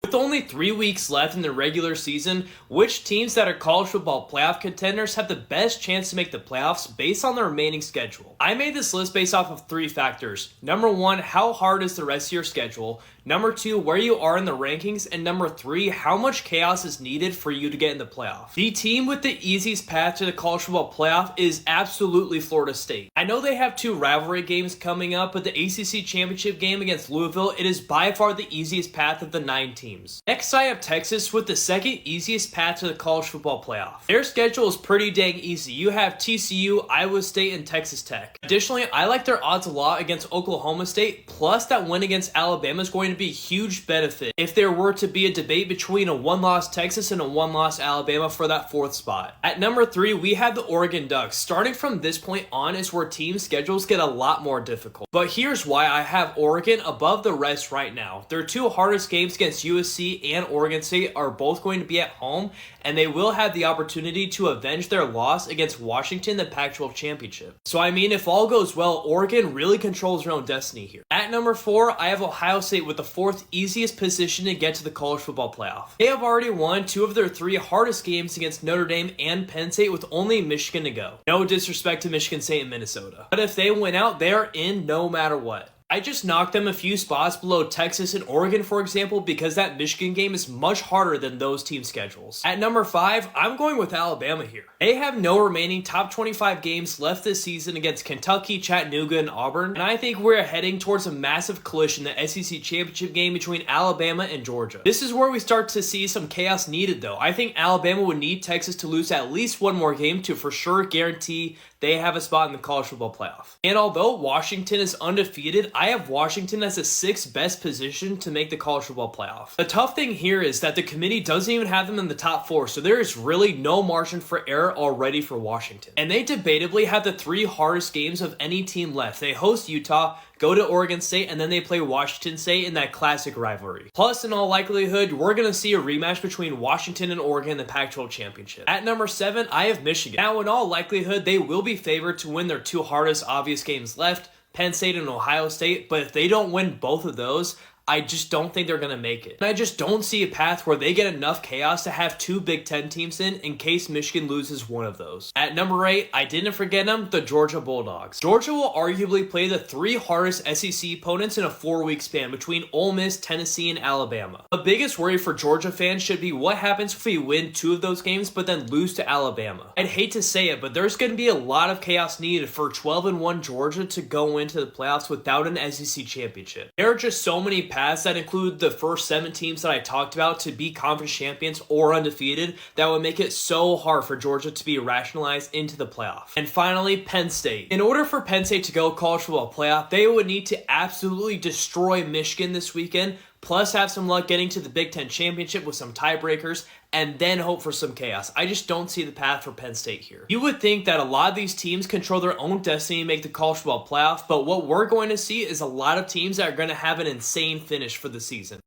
With only 3 weeks left in the regular season, which teams that are college football playoff contenders have the best chance to make the playoffs based on the remaining schedule? I made this list based off of 3 factors. Number 1, how hard is the rest of your schedule? Number 2, where you are in the rankings. And number 3, how much chaos is needed for you to get in the playoff. The team with the easiest path to the college football playoff is absolutely Florida State. I know they have 2 rivalry games coming up, but the ACC championship game against Louisville, it is by far the easiest path of the 9 teams. Next, I have Texas with the second easiest path to the college football playoff. Their schedule is pretty dang easy. You have TCU, Iowa State, and Texas Tech. Additionally, I like their odds a lot against Oklahoma State, plus that win against Alabama is going to be a huge benefit if there were to be a debate between a 1-loss Texas and a 1-loss Alabama for that 4th spot. At number 3, we have the Oregon Ducks. Starting from this point on is where team schedules get a lot more difficult. But here's why I have Oregon above the rest right now. Their 2 hardest games against USC and Oregon State are both going to be at home, and they will have the opportunity to avenge their loss against Washington in the Pac-12 championship. So I mean, if all goes well, Oregon really controls their own destiny here. At number 4, I have Ohio State with the 4th easiest position to get to the college football playoff. They have already won 2 of their 3 hardest games against Notre Dame and Penn State with only Michigan to go. No disrespect to Michigan State and Minnesota, but if they win out, they are in no matter what. I just knocked them a few spots below Texas and Oregon, for example, because that Michigan game is much harder than those team schedules. At number 5, I'm going with Alabama here. They have no remaining top 25 games left this season against Kentucky, Chattanooga, and Auburn, and I think we're heading towards a massive collision in the SEC championship game between Alabama and Georgia. This is where we start to see some chaos needed, though. I think Alabama would need Texas to lose at least 1 more game to for sure guarantee they have a spot in the college football playoff. And although Washington is undefeated, I have Washington as the 6th best position to make the college football playoff. The tough thing here is that the committee doesn't even have them in the top 4, so there is really no margin for error already for Washington. And they debatably have the 3 hardest games of any team left. They host Utah, go to Oregon State, and then they play Washington State in that classic rivalry. Plus, in all likelihood, we're going to see a rematch between Washington and Oregon in the Pac-12 championship. At number 7, I have Michigan. Now, in all likelihood, they will be favored to win their 2 hardest obvious games left, Penn State and Ohio State, but if they don't win both of those, I just don't think they're going to make it. And I just don't see a path where they get enough chaos to have 2 Big Ten teams in case Michigan loses one of those. At number 8, I didn't forget them, the Georgia Bulldogs. Georgia will arguably play the 3 hardest SEC opponents in a 4-week span between Ole Miss, Tennessee, and Alabama. The biggest worry for Georgia fans should be what happens if we win 2 of those games but then lose to Alabama. I'd hate to say it, but there's going to be a lot of chaos needed for 12-1 Georgia to go into the playoffs without an SEC championship. There are just so many paths that include the first 7 teams that I talked about to be conference champions or undefeated that would make it so hard for Georgia to be rationalized into the playoff. And finally, Penn State. In order for Penn State to go college football playoff, they would need to absolutely destroy Michigan this weekend, plus have some luck getting to the Big Ten championship with some tiebreakers, and then hope for some chaos. I just don't see the path for Penn State here. You would think that a lot of these teams control their own destiny to make the college football playoff, but what we're going to see is a lot of teams that are going to have an insane finish for the season.